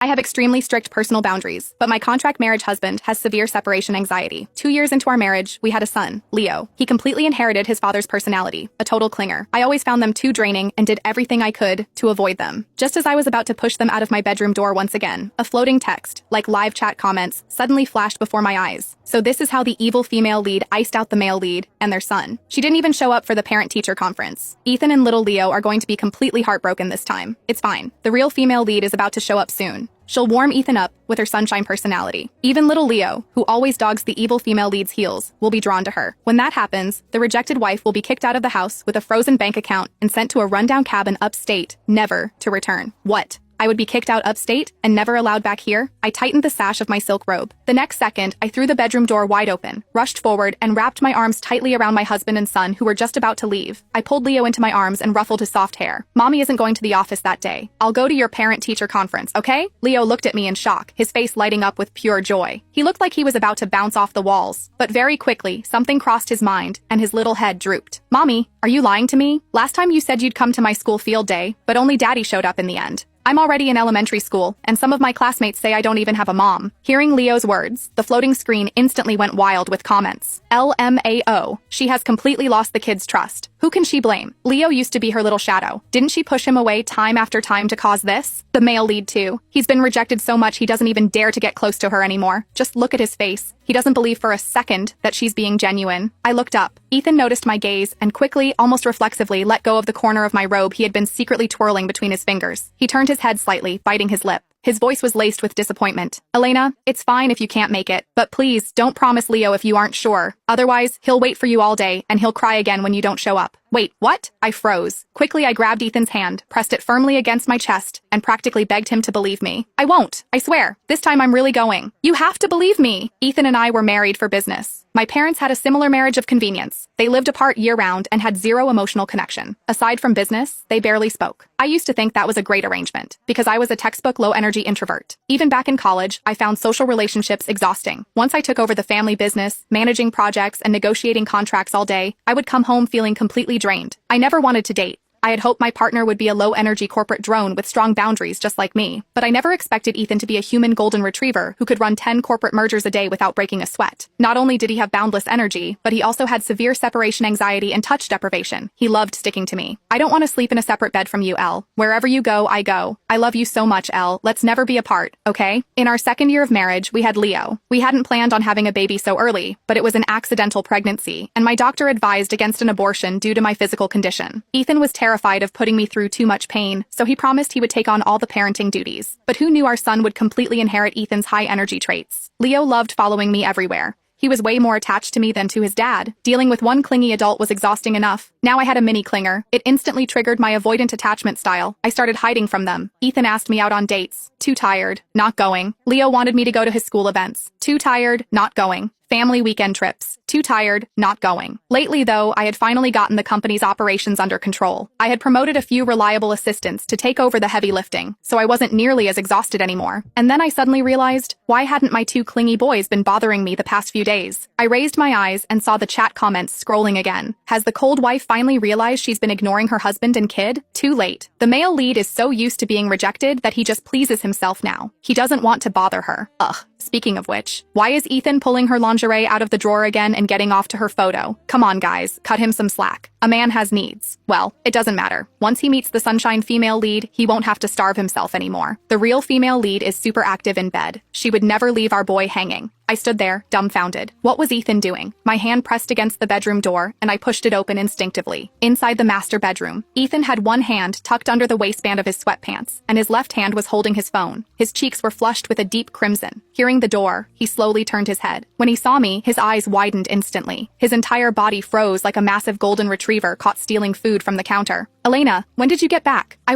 I have extremely strict personal boundaries, but my contract marriage husband has severe separation anxiety. 2 years into our marriage, we had a son, Leo. He completely inherited his father's personality, a total clinger. I always found them too draining and did everything I could to avoid them. Just as I was about to push them out of my bedroom door once again, a floating text, like live chat comments, suddenly flashed before my eyes. So this is how the evil female lead iced out the male lead and their son. She didn't even show up for the parent-teacher conference. Ethan and little Leo are going to be completely heartbroken this time. It's fine. The real female lead is about to show up soon. She'll warm Ethan up with her sunshine personality. Even little Leo, who always dogs the evil female lead's heels, will be drawn to her. When that happens, the rejected wife will be kicked out of the house with a frozen bank account and sent to a rundown cabin upstate, never to return. What? I would be kicked out upstate and never allowed back here? I tightened the sash of my silk robe. The next second, I threw the bedroom door wide open, rushed forward, and wrapped my arms tightly around my husband and son who were just about to leave. I pulled Leo into my arms and ruffled his soft hair. Mommy isn't going to the office that day. I'll go to your parent-teacher conference, okay? Leo looked at me in shock, his face lighting up with pure joy. He looked like he was about to bounce off the walls, but very quickly, something crossed his mind, and his little head drooped. Mommy, are you lying to me? Last time you said you'd come to my school field day, but only Daddy showed up in the end. I'm already in elementary school, and some of my classmates say I don't even have a mom. Hearing Leo's words, the floating screen instantly went wild with comments. LMAO. She has completely lost the kid's trust. Who can she blame? Leo used to be her little shadow. Didn't she push him away time after time to cause this? The male lead too. He's been rejected so much he doesn't even dare to get close to her anymore. Just look at his face. He doesn't believe for a second that she's being genuine. I looked up. Ethan noticed my gaze and quickly, almost reflexively, let go of the corner of my robe he had been secretly twirling between his fingers. He turned his head slightly, biting his lip. His voice was laced with disappointment. Elena, it's fine if you can't make it, but please don't promise Leo if you aren't sure. Otherwise, he'll wait for you all day and he'll cry again when you don't show up. Wait, what? I froze. Quickly, I grabbed Ethan's hand, pressed it firmly against my chest, and practically begged him to believe me. I won't. I swear. This time I'm really going. You have to believe me. Ethan and I were married for business. My parents had a similar marriage of convenience. They lived apart year-round and had zero emotional connection. Aside from business, they barely spoke. I used to think that was a great arrangement, because I was a textbook low-energy introvert. Even back in college, I found social relationships exhausting. Once I took over the family business, managing projects and negotiating contracts all day, I would come home feeling completely drained. I never wanted to date. I had hoped my partner would be a low-energy corporate drone with strong boundaries just like me, but I never expected Ethan to be a human golden retriever who could run 10 corporate mergers a day without breaking a sweat. Not only did he have boundless energy, but he also had severe separation anxiety and touch deprivation. He loved sticking to me. I don't want to sleep in a separate bed from you, Elle. Wherever you go, I go. I love you so much, Elle. Let's never be apart, okay? In our second year of marriage, we had Leo. We hadn't planned on having a baby so early, but it was an accidental pregnancy, and my doctor advised against an abortion due to my physical condition. Ethan was terrified of putting me through too much pain, so he promised he would take on all the parenting duties. But who knew our son would completely inherit Ethan's high-energy traits? Leo loved following me everywhere. He was way more attached to me than to his dad. Dealing with one clingy adult was exhausting enough. Now I had a mini clinger. It instantly triggered my avoidant attachment style. I started hiding from them. Ethan asked me out on dates. Too tired. Not going. Leo wanted me to go to his school events. Too tired. Not going. Family weekend trips. Too tired, not going. Lately, though, I had finally gotten the company's operations under control. I had promoted a few reliable assistants to take over the heavy lifting, so I wasn't nearly as exhausted anymore. And then I suddenly realized, why hadn't my two clingy boys been bothering me the past few days? I raised my eyes and saw the chat comments scrolling again. Has the cold wife finally realized she's been ignoring her husband and kid? Too late. The male lead is so used to being rejected that he just pleases himself now. He doesn't want to bother her. Ugh. Speaking of which, why is Ethan pulling her lingerie out of the drawer again and getting off to her photo? Come on, guys, cut him some slack. A man has needs. Well, it doesn't matter. Once he meets the sunshine female lead, he won't have to starve himself anymore. The real female lead is super active in bed. She would never leave our boy hanging. I stood there, dumbfounded. What was Ethan doing? My hand pressed against the bedroom door, and I pushed it open instinctively. Inside the master bedroom, Ethan had one hand tucked under the waistband of his sweatpants, and his left hand was holding his phone. His cheeks were flushed with a deep crimson. Hearing the door, he slowly turned his head. When he saw me, his eyes widened instantly. His entire body froze like a massive golden retriever caught stealing food from the counter. Elena, when did you get back? I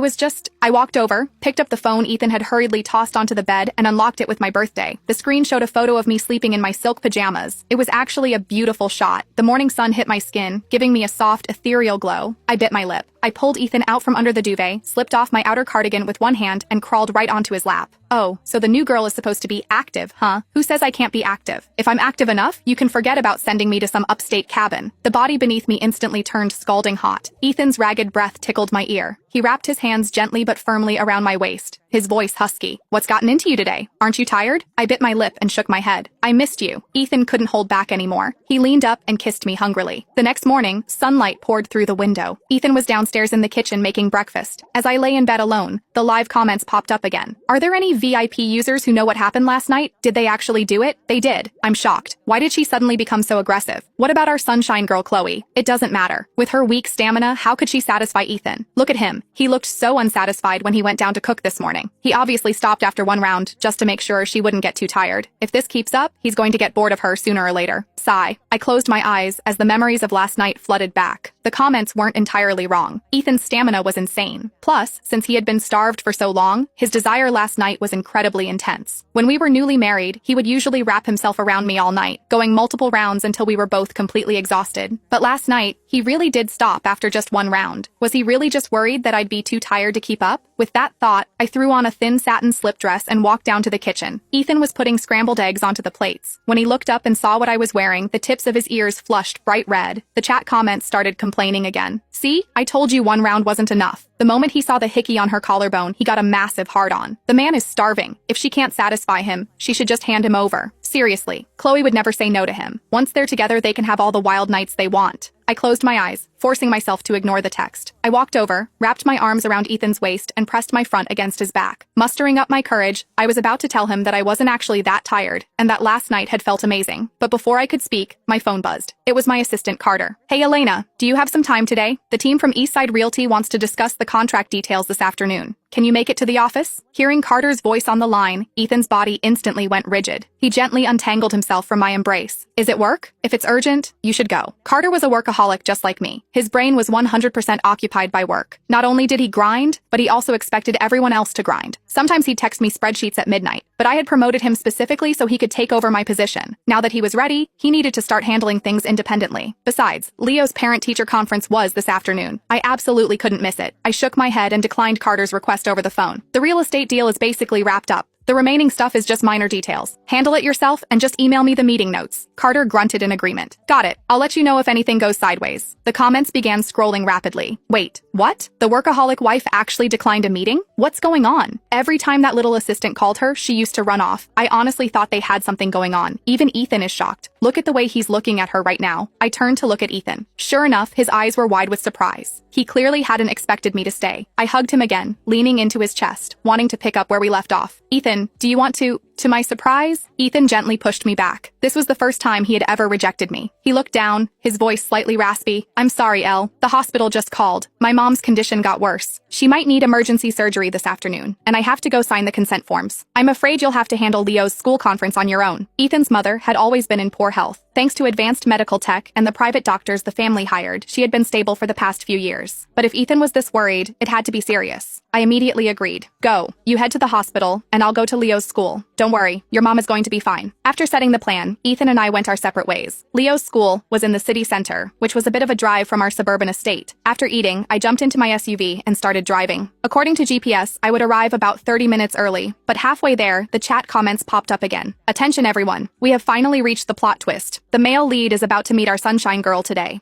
walked over, picked up the phone Ethan had hurriedly tossed onto the bed, and unlocked it with my birthday. The screen showed a photo of me sleeping in my silk pajamas. It was actually a beautiful shot. The morning sun hit my skin, giving me a soft, ethereal glow. I bit my lip. I pulled Ethan out from under the duvet, slipped off my outer cardigan with one hand, and crawled right onto his lap. Oh, so the new girl is supposed to be active, huh? Who says I can't be active? If I'm active enough, you can forget about sending me to some upstate cabin. The body beneath me instantly turned scalding hot. Ethan's ragged breath tickled my ear. He wrapped his hands gently but firmly around my waist, his voice husky. What's gotten into you today? Aren't you tired? I bit my lip and shook my head. I missed you. Ethan couldn't hold back anymore. He leaned up and kissed me hungrily. The next morning, sunlight poured through the window. Ethan was downstairs in the kitchen making breakfast. As I lay in bed alone, the live comments popped up again. Are there any VIP users who know what happened last night? Did they actually do it? They did. I'm shocked. Why did she suddenly become so aggressive? What about our sunshine girl Chloe? It doesn't matter. With her weak stamina, how could she satisfy Ethan? Look at him. He looked so unsatisfied when he went down to cook this morning. He obviously stopped after one round just to make sure she wouldn't get too tired. If this keeps up, he's going to get bored of her sooner or later. Sigh. I closed my eyes as the memories of last night flooded back. The comments weren't entirely wrong. Ethan's stamina was insane. Plus, since he had been starved for so long, his desire last night was incredibly intense. When we were newly married, he would usually wrap himself around me all night, going multiple rounds until we were both completely exhausted. But last night, he really did stop after just one round. Was he really just worried that I'd be too tired to keep up? With that thought, I threw on a thin satin slip dress and walked down to the kitchen. Ethan was putting scrambled eggs onto the plates. When he looked up and saw what I was wearing, the tips of his ears flushed bright red. The chat comments started complaining again. See? I told you one round wasn't enough. The moment he saw the hickey on her collarbone, he got a massive hard-on. The man is starving. If she can't satisfy him, she should just hand him over. Seriously, Chloe would never say no to him. Once they're together, they can have all the wild nights they want. I closed my eyes, forcing myself to ignore the text. I walked over, wrapped my arms around Ethan's waist, and pressed my front against his back. Mustering up my courage, I was about to tell him that I wasn't actually that tired, and that last night had felt amazing. But before I could speak, my phone buzzed. It was my assistant, Carter. Hey, Elena, do you have some time today? The team from Eastside Realty wants to discuss the contract details this afternoon. Can you make it to the office? Hearing Carter's voice on the line, Ethan's body instantly went rigid. He gently untangled himself from my embrace. Is it work? If it's urgent, you should go. Carter was a workaholic just like me. His brain was 100% occupied by work. Not only did he grind, but he also expected everyone else to grind. Sometimes he'd text me spreadsheets at midnight, but I had promoted him specifically so he could take over my position. Now that he was ready, he needed to start handling things independently. Besides, Leo's parent-teacher conference was this afternoon. I absolutely couldn't miss it. I shook my head and declined Carter's request over the phone. The real estate deal is basically wrapped up. The remaining stuff is just minor details. Handle it yourself and just email me the meeting notes. Carter grunted in agreement. Got it. I'll let you know if anything goes sideways. The comments began scrolling rapidly. Wait, what? The workaholic wife actually declined a meeting? What's going on? Every time that little assistant called her, she used to run off. I honestly thought they had something going on. Even Ethan is shocked. Look at the way he's looking at her right now. I turned to look at Ethan. Sure enough, his eyes were wide with surprise. He clearly hadn't expected me to stay. I hugged him again, leaning into his chest, wanting to pick up where we left off. Ethan, do you want to... To my surprise, Ethan gently pushed me back. This was the first time he had ever rejected me. He looked down, his voice slightly raspy. I'm sorry, Elle. The hospital just called. My mom's condition got worse. She might need emergency surgery this afternoon, and I have to go sign the consent forms. I'm afraid you'll have to handle Leo's school conference on your own. Ethan's mother had always been in poor health. Thanks to advanced medical tech and the private doctors the family hired, she had been stable for the past few years. But if Ethan was this worried, it had to be serious. I immediately agreed. Go. You head to the hospital, and I'll go to Leo's school. Don't worry, your mom is going to be fine. After setting the plan, Ethan and I went our separate ways. Leo's school was in the city center, which was a bit of a drive from our suburban estate. After eating, I jumped into my SUV and started driving. According to GPS, I would arrive about 30 minutes early, but halfway there, the chat comments popped up again. Attention everyone, we have finally reached the plot twist. The male lead is about to meet our sunshine girl today.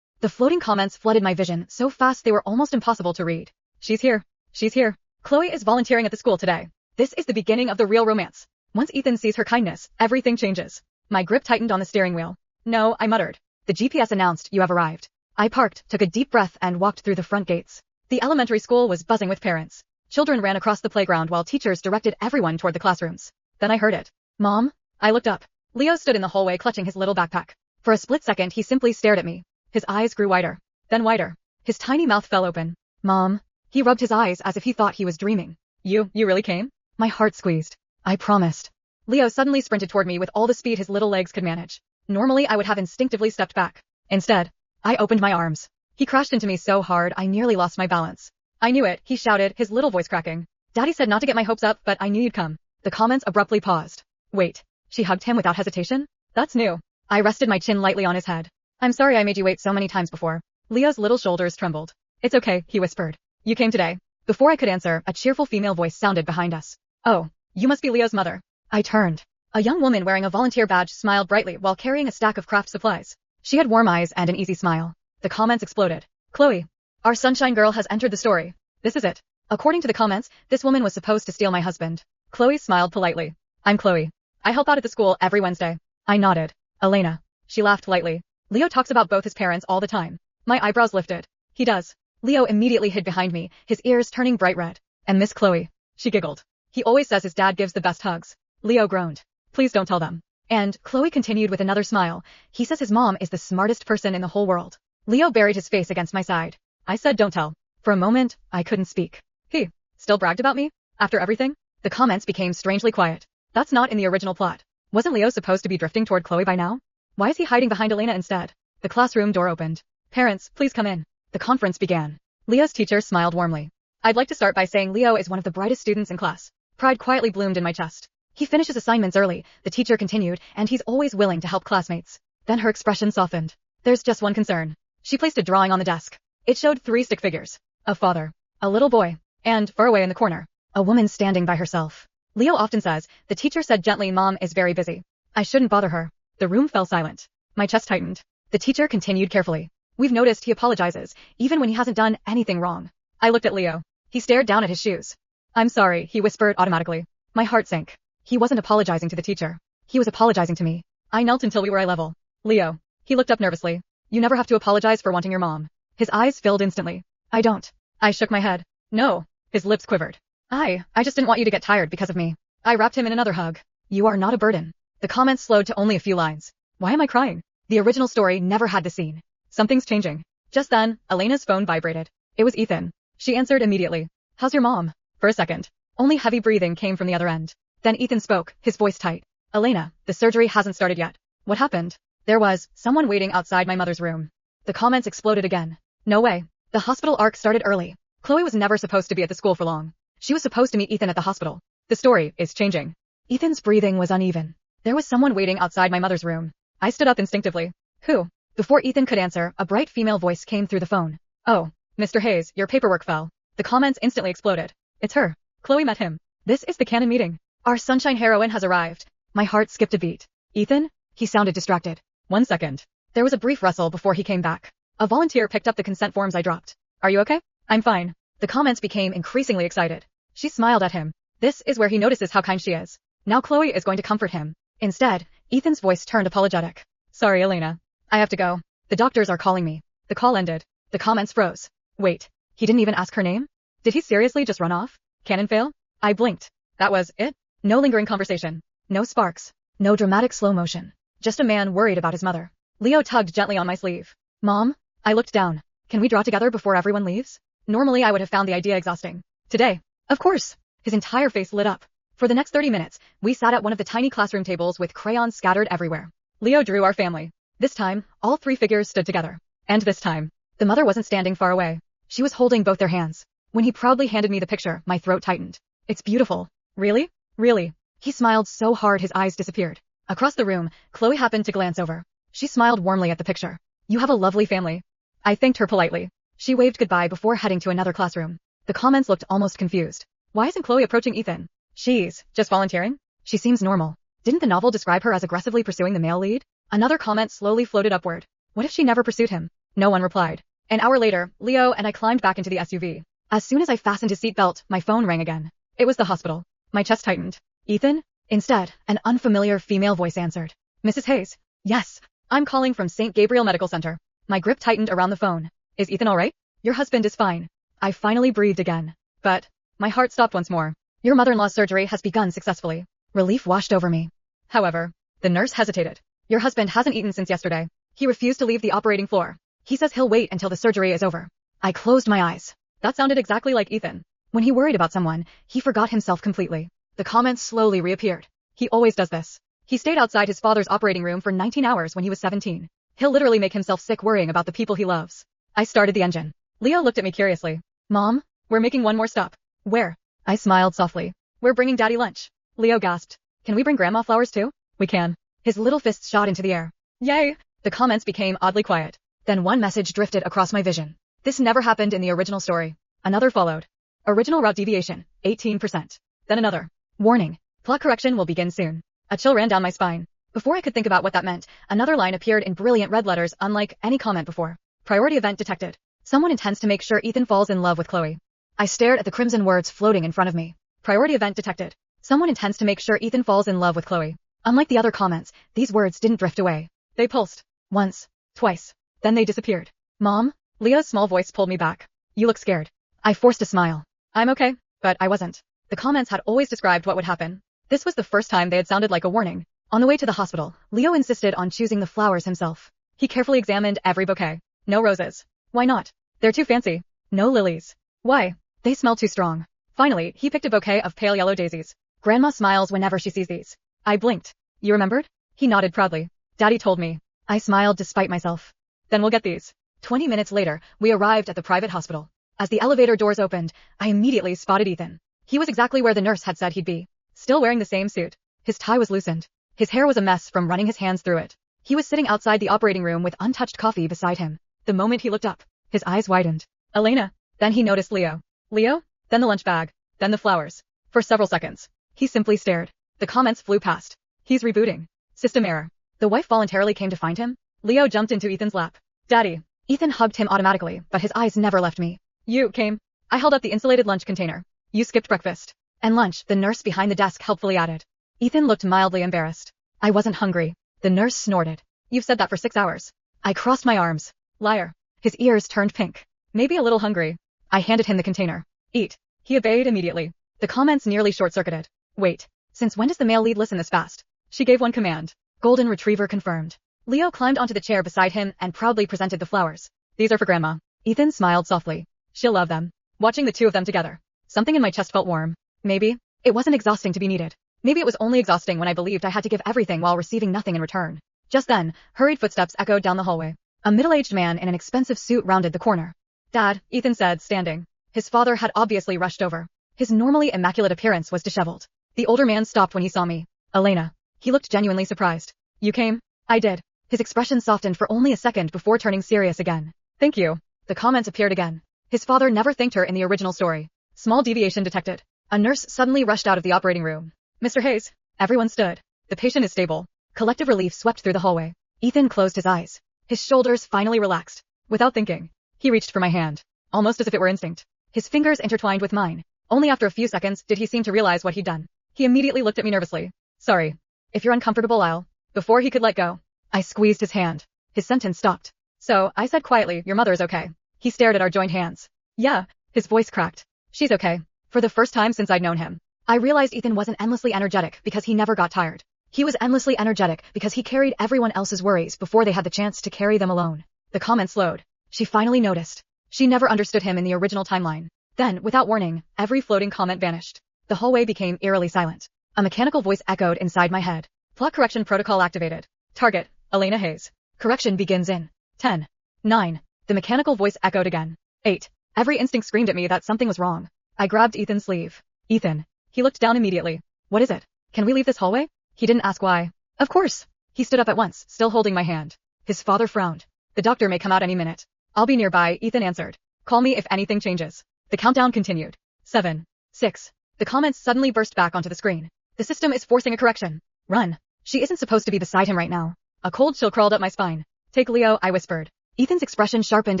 The floating comments flooded my vision so fast they were almost impossible to read. She's here. She's here. Chloe is volunteering at the school today. This is the beginning of the real romance. Once Ethan sees her kindness, everything changes. My grip tightened on the steering wheel. No, I muttered. The GPS announced, you have arrived. I parked, took a deep breath and walked through the front gates. The elementary school was buzzing with parents. Children ran across the playground while teachers directed everyone toward the classrooms. Then I heard it. Mom? I looked up. Leo stood in the hallway clutching his little backpack. For a split second he simply stared at me. His eyes grew wider. Then wider. His tiny mouth fell open. Mom? He rubbed his eyes as if he thought he was dreaming. You really came? My heart squeezed. I promised. Leo suddenly sprinted toward me with all the speed his little legs could manage. Normally I would have instinctively stepped back. Instead, I opened my arms. He crashed into me so hard I nearly lost my balance. I knew it, he shouted, his little voice cracking. Daddy said not to get my hopes up, but I knew you'd come. The comments abruptly paused. Wait. She hugged him without hesitation? That's new. I rested my chin lightly on his head. I'm sorry I made you wait so many times before. Leo's little shoulders trembled. It's okay, he whispered. You came today. Before I could answer, a cheerful female voice sounded behind us. Oh, you must be Leo's mother. I turned. A young woman wearing a volunteer badge smiled brightly while carrying a stack of craft supplies. She had warm eyes and an easy smile. The comments exploded. Chloe, our sunshine girl has entered the story. This is it. According to the comments, this woman was supposed to steal my husband. Chloe smiled politely. I'm Chloe. I help out at the school every Wednesday. I nodded. Elena. She laughed lightly. Leo talks about both his parents all the time. My eyebrows lifted. He does. Leo immediately hid behind me, his ears turning bright red. And Miss Chloe. She giggled. He always says his dad gives the best hugs. Leo groaned. Please don't tell them. And Chloe continued with another smile. He says his mom is the smartest person in the whole world. Leo buried his face against my side. I said don't tell. For a moment, I couldn't speak. He still bragged about me? After everything? The comments became strangely quiet. That's not in the original plot. Wasn't Leo supposed to be drifting toward Chloe by now? Why is he hiding behind Elena instead? The classroom door opened. Parents, please come in. The conference began. Leo's teacher smiled warmly. I'd like to start by saying Leo is one of the brightest students in class. Pride quietly bloomed in my chest. He finishes assignments early, the teacher continued, and he's always willing to help classmates. Then her expression softened. There's just one concern. She placed a drawing on the desk. It showed 3 stick figures. A father, a little boy, and, far away in the corner, a woman standing by herself. Leo often says, the teacher said gently, Mom is very busy. I shouldn't bother her. The room fell silent. My chest tightened. The teacher continued carefully. We've noticed he apologizes, even when he hasn't done anything wrong. I looked at Leo. He stared down at his shoes. I'm sorry, he whispered automatically. My heart sank. He wasn't apologizing to the teacher. He was apologizing to me. I knelt until we were eye level. Leo. He looked up nervously. You never have to apologize for wanting your mom. His eyes filled instantly. I don't. I shook my head. No. His lips quivered. I just didn't want you to get tired because of me. I wrapped him in another hug. You are not a burden. The comments slowed to only a few lines. Why am I crying? The original story never had this scene. Something's changing. Just then, Elena's phone vibrated. It was Ethan. She answered immediately. How's your mom? For a second. Only heavy breathing came from the other end. Then Ethan spoke, his voice tight. Elena, the surgery hasn't started yet. What happened? There was someone waiting outside my mother's room. The comments exploded again. No way. The hospital arc started early. Chloe was never supposed to be at the school for long. She was supposed to meet Ethan at the hospital. The story is changing. Ethan's breathing was uneven. There was someone waiting outside my mother's room. I stood up instinctively. Who? Before Ethan could answer, a bright female voice came through the phone. Oh, Mr. Hayes, your paperwork fell. The comments instantly exploded. It's her. Chloe met him. This is the canon meeting. Our sunshine heroine has arrived. My heart skipped a beat. Ethan? He sounded distracted. 1 second. There was a brief rustle before he came back. A volunteer picked up the consent forms I dropped. Are you okay? I'm fine. The comments became increasingly excited. She smiled at him. This is where he notices how kind she is. Now Chloe is going to comfort him. Instead, Ethan's voice turned apologetic. Sorry, Elena. I have to go. The doctors are calling me. The call ended. The comments froze. Wait, he didn't even ask her name? Did he seriously just run off? Canon fail? I blinked. That was it? No lingering conversation. No sparks. No dramatic slow motion. Just a man worried about his mother. Leo tugged gently on my sleeve. Mom? I looked down. Can we draw together before everyone leaves? Normally I would have found the idea exhausting. Today, of course. His entire face lit up. For the next 30 minutes, we sat at one of the tiny classroom tables with crayons scattered everywhere. Leo drew our family. This time, all 3 figures stood together. And this time, the mother wasn't standing far away. She was holding both their hands. When he proudly handed me the picture, my throat tightened. It's beautiful. Really? Really? He smiled so hard his eyes disappeared. Across the room, Chloe happened to glance over. She smiled warmly at the picture. You have a lovely family. I thanked her politely. She waved goodbye before heading to another classroom. The comments looked almost confused. Why isn't Chloe approaching Ethan? She's just volunteering? She seems normal. Didn't the novel describe her as aggressively pursuing the male lead? Another comment slowly floated upward. What if she never pursued him? No one replied. An hour later, Leo and I climbed back into the SUV. As soon as I fastened his seatbelt, my phone rang again. It was the hospital. My chest tightened. Ethan? Instead, an unfamiliar female voice answered. Mrs. Hayes? Yes. I'm calling from St. Gabriel Medical Center. My grip tightened around the phone. Is Ethan alright? Your husband is fine. I finally breathed again. But my heart stopped once more. Your mother-in-law's surgery has begun successfully. Relief washed over me. However, the nurse hesitated. Your husband hasn't eaten since yesterday. He refused to leave the operating floor. He says he'll wait until the surgery is over. I closed my eyes. That sounded exactly like Ethan. When he worried about someone, he forgot himself completely. The comments slowly reappeared. He always does this. He stayed outside his father's operating room for 19 hours when he was 17. He'll literally make himself sick worrying about the people he loves. I started the engine. Leo looked at me curiously. Mom, we're making one more stop. Where? I smiled softly. We're bringing Daddy lunch. Leo gasped. Can we bring Grandma flowers too? We can. His little fists shot into the air. Yay! The comments became oddly quiet. Then one message drifted across my vision. This never happened in the original story. Another followed. Original route deviation, 18%. Then another. Warning. Plot correction will begin soon. A chill ran down my spine. Before I could think about what that meant, another line appeared in brilliant red letters unlike any comment before. Priority event detected. Someone intends to make sure Ethan falls in love with Chloe. I stared at the crimson words floating in front of me. Priority event detected. Someone intends to make sure Ethan falls in love with Chloe. Unlike the other comments, these words didn't drift away. They pulsed. Once. Twice. Then they disappeared. Mom? Leah's small voice pulled me back. You look scared. I forced a smile. I'm okay, but I wasn't. The comments had always described what would happen. This was the first time they had sounded like a warning. On the way to the hospital, Leo insisted on choosing the flowers himself. He carefully examined every bouquet. No roses. Why not? They're too fancy. No lilies. Why? They smell too strong. Finally, he picked a bouquet of pale yellow daisies. Grandma smiles whenever she sees these. I blinked. You remembered? He nodded proudly. Daddy told me. I smiled despite myself. Then we'll get these. 20 minutes later, we arrived at the private hospital. As the elevator doors opened, I immediately spotted Ethan. He was exactly where the nurse had said he'd be. Still wearing the same suit. His tie was loosened. His hair was a mess from running his hands through it. He was sitting outside the operating room with untouched coffee beside him. The moment he looked up, his eyes widened. Elena. Then he noticed Leo. Leo? Then the lunch bag. Then the flowers. For several seconds, he simply stared. The comments flew past. He's rebooting. System error. The wife voluntarily came to find him? Leo jumped into Ethan's lap. Daddy. Ethan hugged him automatically, but his eyes never left me. You came. I held up the insulated lunch container. You skipped breakfast. And lunch, the nurse behind the desk helpfully added. Ethan looked mildly embarrassed. I wasn't hungry. The nurse snorted. You've said that for 6 hours. I crossed my arms. Liar. His ears turned pink. Maybe a little hungry. I handed him the container. Eat. He obeyed immediately. The comments nearly short-circuited. Wait. Since when does the male lead listen this fast? She gave one command. Golden Retriever confirmed. Leo climbed onto the chair beside him and proudly presented the flowers. These are for Grandma. Ethan smiled softly. She'll love them. Watching the two of them together. Something in my chest felt warm. Maybe. It wasn't exhausting to be needed. Maybe it was only exhausting when I believed I had to give everything while receiving nothing in return. Just then, hurried footsteps echoed down the hallway. A middle-aged man in an expensive suit rounded the corner. Dad, Ethan said, standing. His father had obviously rushed over. His normally immaculate appearance was disheveled. The older man stopped when he saw me. Elena. He looked genuinely surprised. You came? I did. His expression softened for only a second before turning serious again. Thank you. The comments appeared again. His father never thanked her in the original story. Small deviation detected. A nurse suddenly rushed out of the operating room. Mr. Hayes. Everyone stood. The patient is stable. Collective relief swept through the hallway. Ethan closed his eyes. His shoulders finally relaxed. Without thinking, he reached for my hand. Almost as if it were instinct. His fingers intertwined with mine. Only after a few seconds did he seem to realize what he'd done. He immediately looked at me nervously. Sorry. If you're uncomfortable, I'll... Before he could let go, I squeezed his hand. His sentence stopped. So, I said quietly, your mother is okay. He stared at our joined hands. Yeah. His voice cracked. She's okay. For the first time since I'd known him, I realized Ethan wasn't endlessly energetic because he never got tired. He was endlessly energetic because he carried everyone else's worries before they had the chance to carry them alone. The comment slowed. She finally noticed. She never understood him in the original timeline. Then, without warning, every floating comment vanished. The hallway became eerily silent. A mechanical voice echoed inside my head. Plot correction protocol activated. Target, Elena Hayes. Correction begins in 10, 9. The mechanical voice echoed again. 8. Every instinct screamed at me that something was wrong. I grabbed Ethan's sleeve. Ethan. He looked down immediately. What is it? Can we leave this hallway? He didn't ask why. Of course. He stood up at once, still holding my hand. His father frowned. The doctor may come out any minute. I'll be nearby, Ethan answered. Call me if anything changes. The countdown continued. 7, 6. The comments suddenly burst back onto the screen. The system is forcing a correction. Run. She isn't supposed to be beside him right now. A cold chill crawled up my spine. Take Leo, I whispered. Ethan's expression sharpened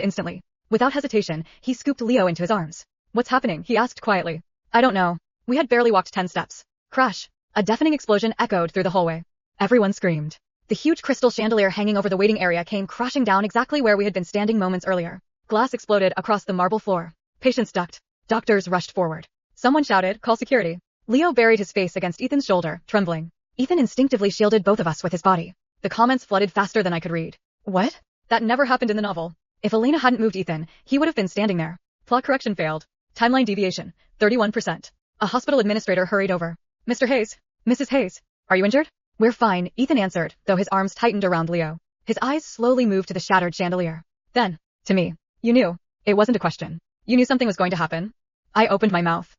instantly. Without hesitation, he scooped Leo into his arms. What's happening? He asked quietly. I don't know. We had barely walked 10 steps. Crash. A deafening explosion echoed through the hallway. Everyone screamed. The huge crystal chandelier hanging over the waiting area came crashing down exactly where we had been standing moments earlier. Glass exploded across the marble floor. Patients ducked. Doctors rushed forward. Someone shouted, call security. Leo buried his face against Ethan's shoulder, trembling. Ethan instinctively shielded both of us with his body. The comments flooded faster than I could read. What? That never happened in the novel. If Elena hadn't moved Ethan, he would have been standing there. Plot correction failed. Timeline deviation, 31%. A hospital administrator hurried over. Mr. Hayes. Mrs. Hayes. Are you injured? We're fine, Ethan answered, though his arms tightened around Leo. His eyes slowly moved to the shattered chandelier. Then, to me. You knew. It wasn't a question. You knew something was going to happen. I opened my mouth.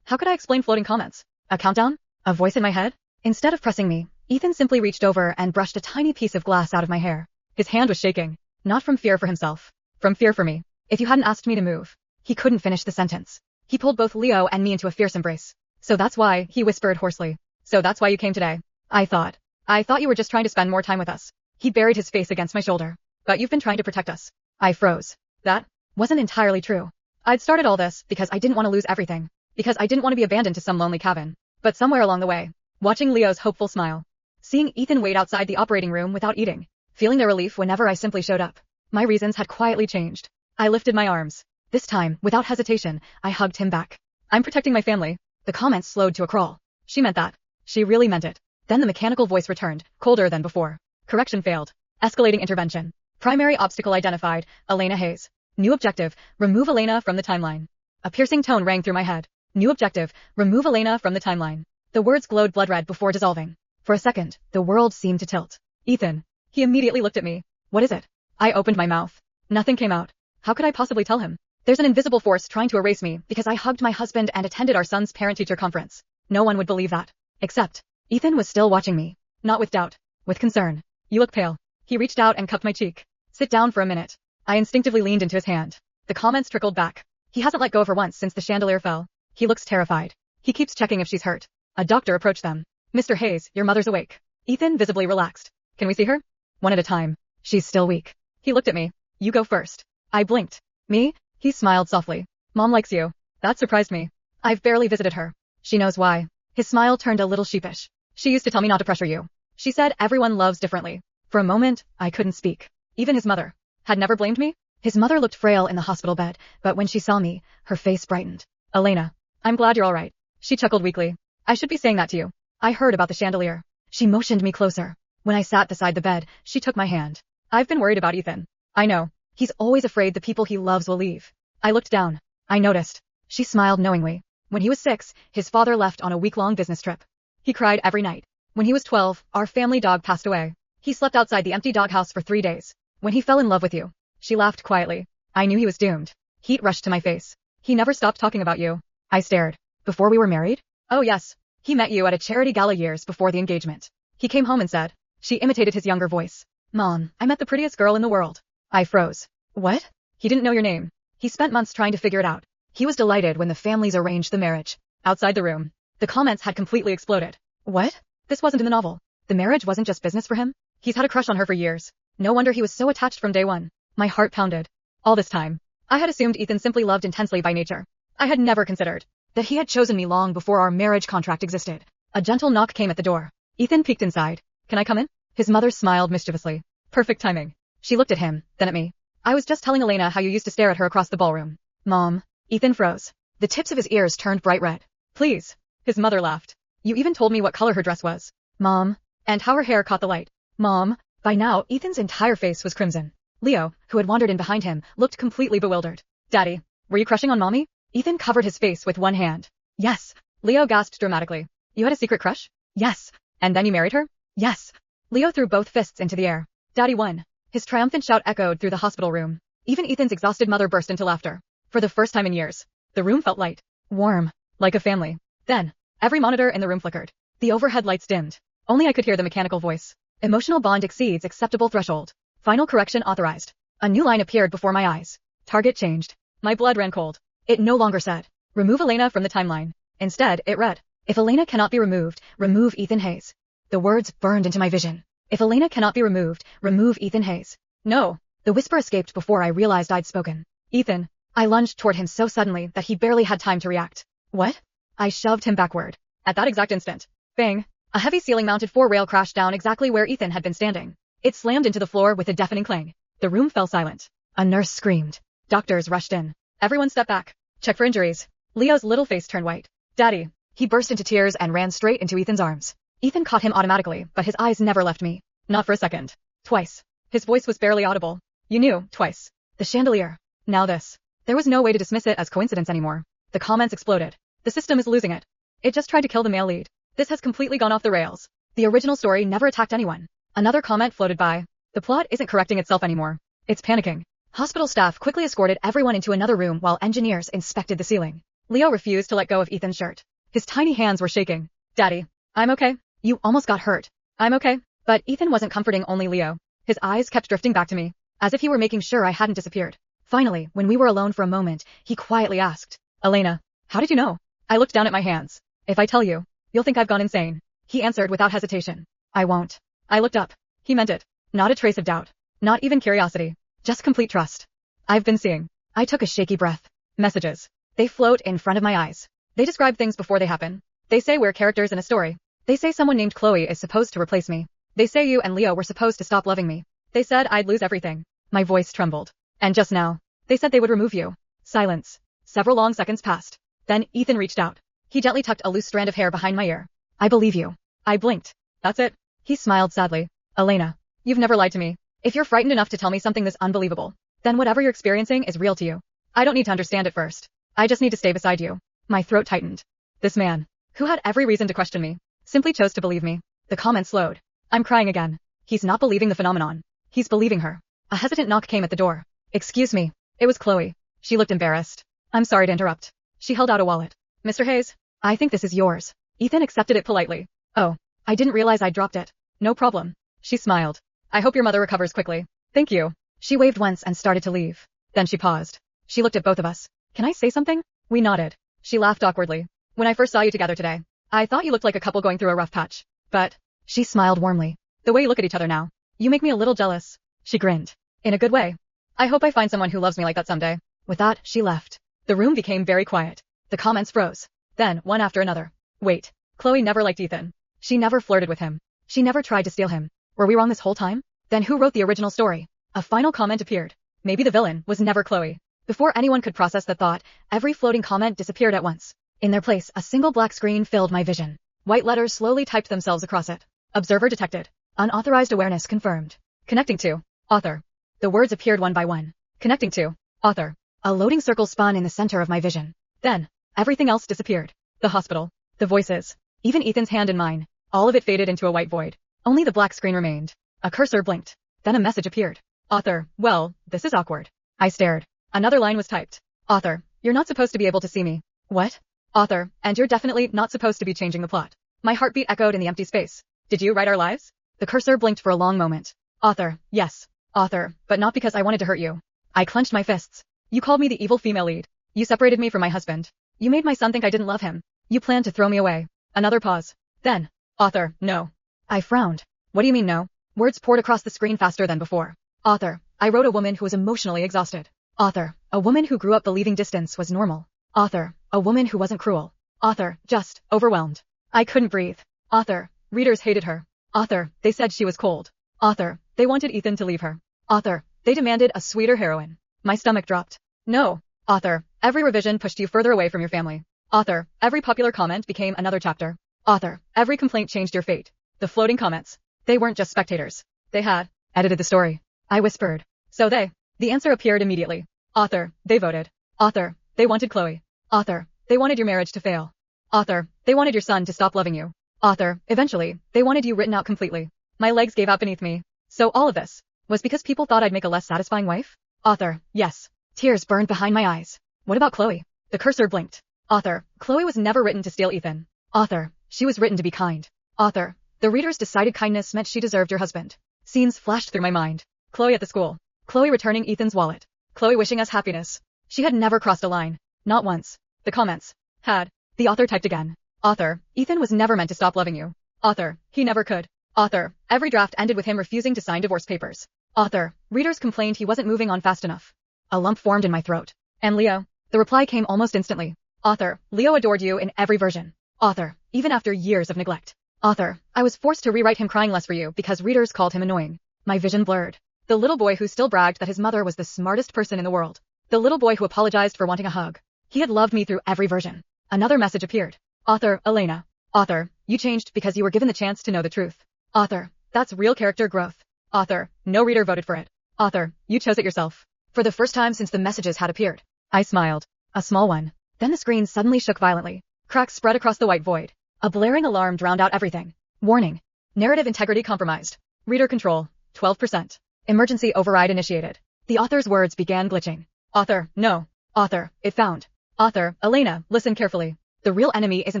How could I explain floating comments? A countdown? A voice in my head? Instead of pressing me, Ethan simply reached over and brushed a tiny piece of glass out of my hair. His hand was shaking. Not from fear for himself. From fear for me. If you hadn't asked me to move. He couldn't finish the sentence. He pulled both Leo and me into a fierce embrace. So that's why, he whispered hoarsely. So that's why you came today. I thought you were just trying to spend more time with us. He buried his face against my shoulder. But you've been trying to protect us. I froze. That wasn't entirely true. I'd started all this because I didn't want to lose everything. Because I didn't want to be abandoned to some lonely cabin. But somewhere along the way, watching Leo's hopeful smile, seeing Ethan wait outside the operating room without eating, feeling their relief whenever I simply showed up, my reasons had quietly changed. I lifted my arms. This time, without hesitation, I hugged him back. I'm protecting my family. The comments slowed to a crawl. She meant that. She really meant it. Then the mechanical voice returned, colder than before. Correction failed. Escalating intervention. Primary obstacle identified, Elena Hayes. New objective, remove Elena from the timeline. A piercing tone rang through my head. New objective, remove Elena from the timeline. The words glowed blood red before dissolving. For a second, the world seemed to tilt. Ethan. He immediately looked at me. What is it? I opened my mouth. Nothing came out. How could I possibly tell him? There's an invisible force trying to erase me because I hugged my husband and attended our son's parent-teacher conference. No one would believe that. Except, Ethan was still watching me. Not with doubt. With concern. You look pale. He reached out and cupped my cheek. Sit down for a minute. I instinctively leaned into his hand. The comments trickled back. He hasn't let go of her once since the chandelier fell. He looks terrified. He keeps checking if she's hurt. A doctor approached them. Mr. Hayes, your mother's awake. Ethan visibly relaxed. Can we see her? One at a time. She's still weak. He looked at me. You go first. I blinked. Me? He smiled softly. Mom likes you. That surprised me. I've barely visited her. She knows why. His smile turned a little sheepish. She used to tell me not to pressure you. She said everyone loves differently. For a moment, I couldn't speak. Even his mother had never blamed me. His mother looked frail in the hospital bed, but when she saw me, her face brightened. Elena, I'm glad you're all right. She chuckled weakly. I should be saying that to you. I heard about the chandelier. She motioned me closer. When I sat beside the bed, she took my hand. I've been worried about Ethan. I know. He's always afraid the people he loves will leave. I looked down. I noticed. She smiled knowingly. When he was 6, his father left on a week-long business trip. He cried every night. When he was 12, our family dog passed away. He slept outside the empty doghouse for 3 days. When he fell in love with you. She laughed quietly. I knew he was doomed. Heat rushed to my face. He never stopped talking about you. I stared. Before we were married? Oh yes. He met you at a charity gala years before the engagement. He came home and said. She imitated his younger voice. Mom, I met the prettiest girl in the world. I froze. What? He didn't know your name. He spent months trying to figure it out. He was delighted when the families arranged the marriage. Outside the room, the comments had completely exploded. What? This wasn't in the novel. The marriage wasn't just business for him. He's had a crush on her for years. No wonder he was so attached from day one. My heart pounded. All this time, I had assumed Ethan simply loved intensely by nature. I had never considered that he had chosen me long before our marriage contract existed. A gentle knock came at the door. Ethan peeked inside. Can I come in? His mother smiled mischievously. Perfect timing. She looked at him, then at me. I was just telling Elena how you used to stare at her across the ballroom. Mom. Ethan froze. The tips of his ears turned bright red. Please. His mother laughed. You even told me what color her dress was. Mom. And how her hair caught the light. Mom. By now, Ethan's entire face was crimson. Leo, who had wandered in behind him, looked completely bewildered. Daddy, were you crushing on Mommy? Ethan covered his face with one hand. Yes. Leo gasped dramatically. You had a secret crush? Yes. And then you married her? Yes. Leo threw both fists into the air. Daddy won. His triumphant shout echoed through the hospital room. Even Ethan's exhausted mother burst into laughter. For the first time in years, the room felt light, warm, like a family. Then, every monitor in the room flickered. The overhead lights dimmed. Only I could hear the mechanical voice. Emotional bond exceeds acceptable threshold. Final correction authorized. A new line appeared before my eyes. Target changed. My blood ran cold. It no longer said, remove Elena from the timeline. Instead, it read, if Elena cannot be removed, remove Ethan Hayes. The words burned into my vision. If Elena cannot be removed, remove Ethan Hayes. No. The whisper escaped before I realized I'd spoken. Ethan. I lunged toward him so suddenly that he barely had time to react. What? I shoved him backward. At that exact instant. Bang. A heavy ceiling-mounted 4-rail crashed down exactly where Ethan had been standing. It slammed into the floor with a deafening clang. The room fell silent. A nurse screamed. Doctors rushed in. Everyone stepped back. Check for injuries. Leo's little face turned white. Daddy. He burst into tears and ran straight into Ethan's arms. Ethan caught him automatically, but his eyes never left me. Not for a second. Twice. His voice was barely audible. You knew, twice. The chandelier. Now this. There was no way to dismiss it as coincidence anymore. The comments exploded. The system is losing it. It just tried to kill the male lead. This has completely gone off the rails. The original story never attacked anyone. Another comment floated by. The plot isn't correcting itself anymore. It's panicking. Hospital staff quickly escorted everyone into another room while engineers inspected the ceiling. Leo refused to let go of Ethan's shirt. His tiny hands were shaking. Daddy. I'm okay. You almost got hurt. I'm okay. But Ethan wasn't comforting only Leo. His eyes kept drifting back to me, as if he were making sure I hadn't disappeared. Finally, when we were alone for a moment, he quietly asked, Elena, how did you know? I looked down at my hands. If I tell you, you'll think I've gone insane. He answered without hesitation. I won't. I looked up. He meant it. Not a trace of doubt. Not even curiosity. Just complete trust. I've been seeing. I took a shaky breath. Messages. They float in front of my eyes. They describe things before they happen. They say we're characters in a story. They say someone named Chloe is supposed to replace me. They say you and Leo were supposed to stop loving me. They said I'd lose everything. My voice trembled. And just now, they said they would remove you. Silence. Several long seconds passed. Then Ethan reached out. He gently tucked a loose strand of hair behind my ear. I believe you. I blinked. That's it. He smiled sadly. Elena, you've never lied to me. If you're frightened enough to tell me something this unbelievable, then whatever you're experiencing is real to you. I don't need to understand it first. I just need to stay beside you. My throat tightened. This man, who had every reason to question me, simply chose to believe me. The comment slowed. I'm crying again. He's not believing the phenomenon. He's believing her. A hesitant knock came at the door. Excuse me. It was Chloe. She looked embarrassed. I'm sorry to interrupt. She held out a wallet. Mr. Hayes, I think this is yours. Ethan accepted it politely. Oh, I didn't realize I'd dropped it. No problem. She smiled. I hope your mother recovers quickly. Thank you. She waved once and started to leave. Then she paused. She looked at both of us. Can I say something? We nodded. She laughed awkwardly. When I first saw you together today, I thought you looked like a couple going through a rough patch. But, she smiled warmly. The way you look at each other now, you make me a little jealous. She grinned. In a good way. I hope I find someone who loves me like that someday. With that, she left. The room became very quiet. The comments froze. Then, one after another. Wait. Chloe never liked Ethan. She never flirted with him. She never tried to steal him. Were we wrong this whole time? Then who wrote the original story? A final comment appeared. Maybe the villain was never Chloe. Before anyone could process that thought, every floating comment disappeared at once. In their place, a single black screen filled my vision. White letters slowly typed themselves across it. Observer detected. Unauthorized awareness confirmed. Connecting to. Author. The words appeared one by one. Connecting to. Author. A loading circle spun in the center of my vision. Then, everything else disappeared. The hospital. The voices. Even Ethan's hand in mine. All of it faded into a white void. Only the black screen remained. A cursor blinked. Then a message appeared. Author. Well, this is awkward. I stared. Another line was typed. Author. You're not supposed to be able to see me. What? Author. And you're definitely not supposed to be changing the plot. My heartbeat echoed in the empty space. Did you write our lives? The cursor blinked for a long moment. Author. Yes. Author. But not because I wanted to hurt you. I clenched my fists. You called me the evil female lead. You separated me from my husband. You made my son think I didn't love him. You planned to throw me away. Another pause. Then. Author. No. I frowned. What do you mean no? Words poured across the screen faster than before. Author. I wrote a woman who was emotionally exhausted. Author. A woman who grew up believing distance was normal. Author. A woman who wasn't cruel. Author. Just overwhelmed. I couldn't breathe. Author. Readers hated her. Author. They said she was cold. Author. They wanted Ethan to leave her. Author. They demanded a sweeter heroine. My stomach dropped. No. Author. Every revision pushed you further away from your family. Author. Every popular comment became another chapter. Author. Every complaint changed your fate. The floating comments. They weren't just spectators. They had edited the story. I whispered. So they. The answer appeared immediately. Author. They voted. Author. They wanted Chloe. Author. They wanted your marriage to fail. Author. They wanted your son to stop loving you. Author. Eventually, they wanted you written out completely. My legs gave out beneath me. So all of this was because people thought I'd make a less satisfying wife? Author. Yes. Tears burned behind my eyes. What about Chloe? The cursor blinked. Author. Chloe was never written to steal Ethan. Author. She was written to be kind. Author. The readers decided kindness meant she deserved your husband. Scenes flashed through my mind. Chloe at the school. Chloe returning Ethan's wallet. Chloe wishing us happiness. She had never crossed a line. Not once. The comments. Had. The author typed again. Author. Ethan was never meant to stop loving you. Author. He never could. Author. Every draft ended with him refusing to sign divorce papers. Author. Readers complained he wasn't moving on fast enough. A lump formed in my throat. And Leo. The reply came almost instantly. Author. Leo adored you in every version. Author. Even after years of neglect. Author. I was forced to rewrite him crying less for you because readers called him annoying. My vision blurred. The little boy who still bragged that his mother was the smartest person in the world. The little boy who apologized for wanting a hug. He had loved me through every version. Another message appeared. Author. Elena. Author. You changed because you were given the chance to know the truth. Author. That's real character growth. Author. No reader voted for it. Author. You chose it yourself. For the first time since the messages had appeared. I smiled. A small one. Then the screen suddenly shook violently. Cracks spread across the white void. A blaring alarm drowned out everything. Warning. Narrative integrity compromised. Reader control. 12%. Emergency override initiated. The author's words began glitching. Author. No. Author. It found. Author. Elena. Listen carefully. The real enemy isn't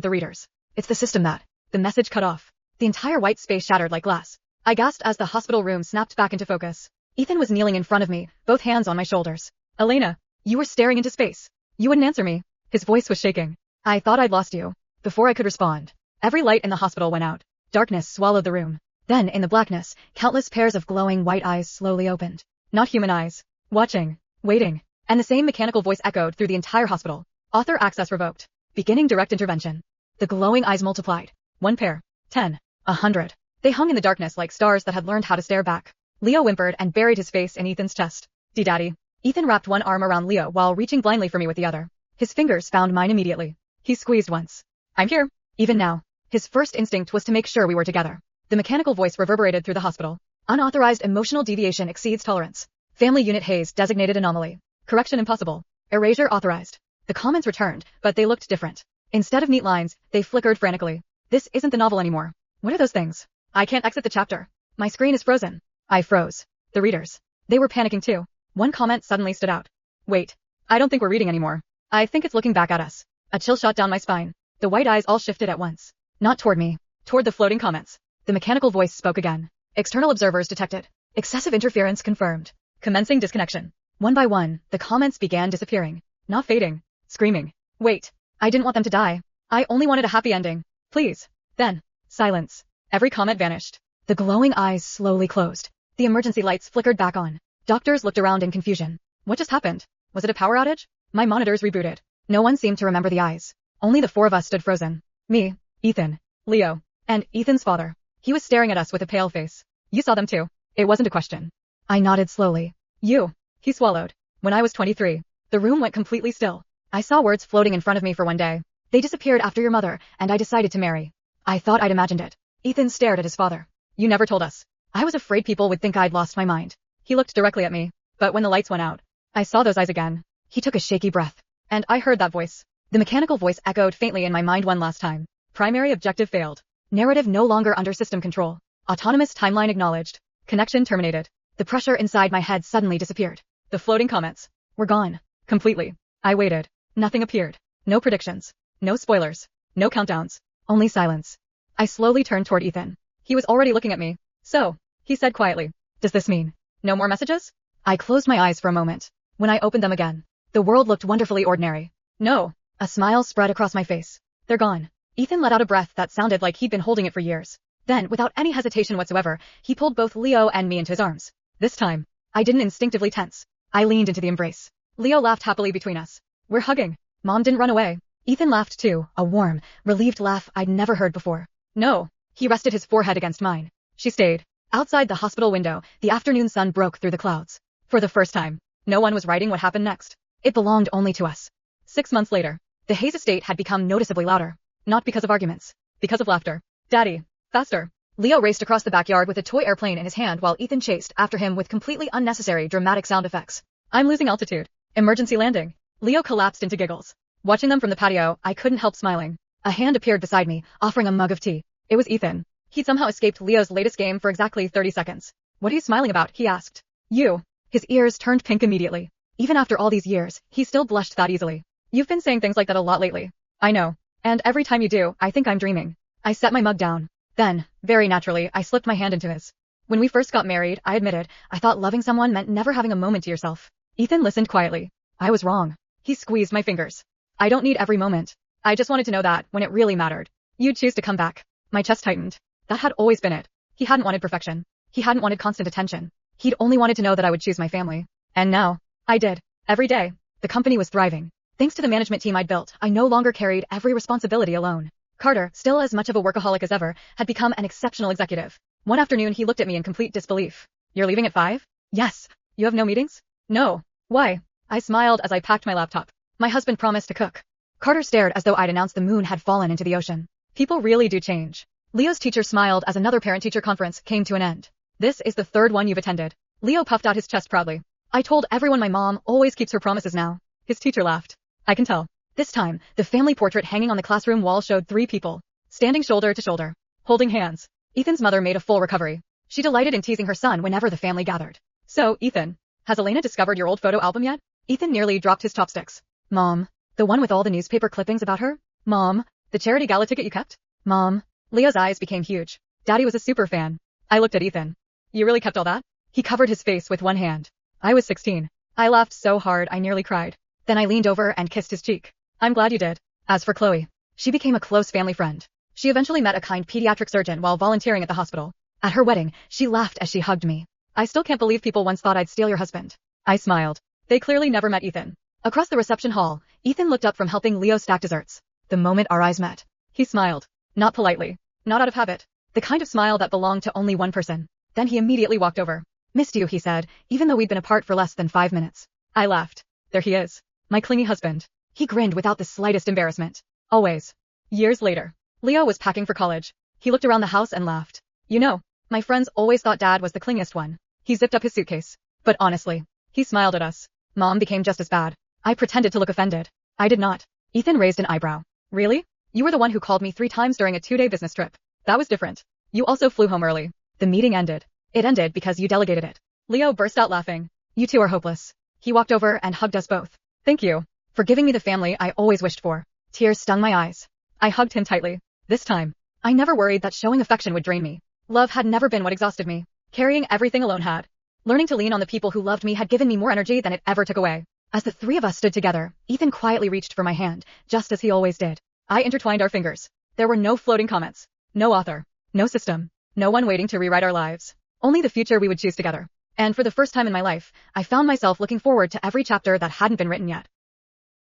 the readers. It's the system that. The message cut off. The entire white space shattered like glass. I gasped as the hospital room snapped back into focus. Ethan was kneeling in front of me, both hands on my shoulders. Elena, you were staring into space. You wouldn't answer me. His voice was shaking. I thought I'd lost you. Before I could respond, every light in the hospital went out. Darkness swallowed the room. Then, in the blackness, countless pairs of glowing white eyes slowly opened. Not human eyes. Watching. Waiting. And the same mechanical voice echoed through the entire hospital. Author access revoked. Beginning direct intervention. The glowing eyes multiplied. 1 pair. 10. 100. They hung in the darkness like stars that had learned how to stare back. Leo whimpered and buried his face in Ethan's chest. Daddy. Ethan wrapped one arm around Leo while reaching blindly for me with the other. His fingers found mine immediately. He squeezed once. I'm here. Even now. His first instinct was to make sure we were together. The mechanical voice reverberated through the hospital. Unauthorized emotional deviation exceeds tolerance. Family Unit Haze designated anomaly. Correction impossible. Erasure authorized. The comments returned, but they looked different. Instead of neat lines, they flickered frantically. This isn't the novel anymore. What are those things? I can't exit the chapter. My screen is frozen. I froze. The readers. They were panicking too. One comment suddenly stood out. Wait. I don't think we're reading anymore. I think it's looking back at us. A chill shot down my spine. The white eyes all shifted at once. Not toward me. Toward the floating comments. The mechanical voice spoke again. External observers detected. Excessive interference confirmed. Commencing disconnection. One by one, the comments began disappearing. Not fading. Screaming. Wait. I didn't want them to die. I only wanted a happy ending. Please. Then. Silence. Every comment vanished. The glowing eyes slowly closed. The emergency lights flickered back on. Doctors looked around in confusion. What just happened? Was it a power outage? My monitors rebooted. No one seemed to remember the eyes. Only the 4 of us stood frozen. Me, Ethan, Leo, and Ethan's father. He was staring at us with a pale face. You saw them too. It wasn't a question. I nodded slowly. You. He swallowed. When I was 23, the room went completely still. I saw words floating in front of me for one day. They disappeared after your mother, and I decided to marry. I thought I'd imagined it. Ethan stared at his father. You never told us. I was afraid people would think I'd lost my mind. He looked directly at me, but when the lights went out, I saw those eyes again. He took a shaky breath, and I heard that voice. The mechanical voice echoed faintly in my mind one last time. Primary objective failed. Narrative no longer under system control. Autonomous timeline acknowledged. Connection terminated. The pressure inside my head suddenly disappeared. The floating comments were gone. Completely. I waited. Nothing appeared. No predictions. No spoilers. No countdowns. Only silence. I slowly turned toward Ethan. He was already looking at me. So, he said quietly, does this mean no more messages? I closed my eyes for a moment. When I opened them again, the world looked wonderfully ordinary. No. A smile spread across my face. They're gone. Ethan let out a breath that sounded like he'd been holding it for years. Then, without any hesitation whatsoever, he pulled both Leo and me into his arms. This time, I didn't instinctively tense. I leaned into the embrace. Leo laughed happily between us. We're hugging. Mom didn't run away. Ethan laughed too, a warm, relieved laugh I'd never heard before. No. He rested his forehead against mine. She stayed. Outside the hospital window, the afternoon sun broke through the clouds. For the first time, no one was writing what happened next. It belonged only to us. 6 months later, the Hayes estate had become noticeably louder. Not because of arguments. Because of laughter. Daddy. Faster. Leo raced across the backyard with a toy airplane in his hand while Ethan chased after him with completely unnecessary dramatic sound effects. I'm losing altitude. Emergency landing. Leo collapsed into giggles. Watching them from the patio, I couldn't help smiling. A hand appeared beside me, offering a mug of tea. It was Ethan. He'd somehow escaped Leo's latest game for exactly 30 seconds. What are you smiling about? He asked. You. His ears turned pink immediately. Even after all these years, he still blushed that easily. You've been saying things like that a lot lately. I know. And every time you do, I think I'm dreaming. I set my mug down. Then, very naturally, I slipped my hand into his. When we first got married, I admitted, I thought loving someone meant never having a moment to yourself. Ethan listened quietly. I was wrong. He squeezed my fingers. I don't need every moment. I just wanted to know that, when it really mattered, you'd choose to come back. My chest tightened. That had always been it. He hadn't wanted perfection. He hadn't wanted constant attention. He'd only wanted to know that I would choose my family. And now, I did. Every day. The company was thriving. Thanks to the management team I'd built, I no longer carried every responsibility alone. Carter, still as much of a workaholic as ever, had become an exceptional executive. One afternoon he looked at me in complete disbelief. You're leaving at 5? Yes. You have no meetings? No. Why? I smiled as I packed my laptop. My husband promised to cook. Carter stared as though I'd announced the moon had fallen into the ocean. People really do change. Leo's teacher smiled as another parent-teacher conference came to an end. This is the 3rd one you've attended. Leo puffed out his chest proudly. I told everyone my mom always keeps her promises now. His teacher laughed. I can tell. This time, the family portrait hanging on the classroom wall showed 3 people, standing shoulder to shoulder, holding hands. Ethan's mother made a full recovery. She delighted in teasing her son whenever the family gathered. So, Ethan, has Elena discovered your old photo album yet? Ethan nearly dropped his chopsticks. Mom, the one with all the newspaper clippings about her? Mom, the charity gala ticket you kept? Mom. Leo's eyes became huge. Daddy was a super fan. I looked at Ethan. You really kept all that? He covered his face with one hand. I was 16. I laughed so hard I nearly cried. Then I leaned over and kissed his cheek. I'm glad you did. As for Chloe, she became a close family friend. She eventually met a kind pediatric surgeon while volunteering at the hospital. At her wedding, she laughed as she hugged me. I still can't believe people once thought I'd steal your husband. I smiled. They clearly never met Ethan. Across the reception hall, Ethan looked up from helping Leo stack desserts. The moment our eyes met, he smiled. Not politely. Not out of habit. The kind of smile that belonged to only one person. Then he immediately walked over. Missed you, he said, even though we'd been apart for less than 5 minutes. I laughed. There he is. My clingy husband. He grinned without the slightest embarrassment. Always. Years later, Leo was packing for college. He looked around the house and laughed. You know, my friends always thought Dad was the clingiest one. He zipped up his suitcase. But honestly, he smiled at us. Mom became just as bad. I pretended to look offended. I did not. Ethan raised an eyebrow. Really? You were the one who called me 3 times during a 2-day business trip. That was different. You also flew home early. The meeting ended. It ended because you delegated it. Leo burst out laughing. You two are hopeless. He walked over and hugged us both. Thank you for giving me the family I always wished for. Tears stung my eyes. I hugged him tightly. This time, I never worried that showing affection would drain me. Love had never been what exhausted me. Carrying everything alone had. Learning to lean on the people who loved me had given me more energy than it ever took away. As the 3 of us stood together, Ethan quietly reached for my hand, just as he always did. I intertwined our fingers. There were no floating comments. No author. No system. No one waiting to rewrite our lives. Only the future we would choose together. And for the first time in my life, I found myself looking forward to every chapter that hadn't been written yet.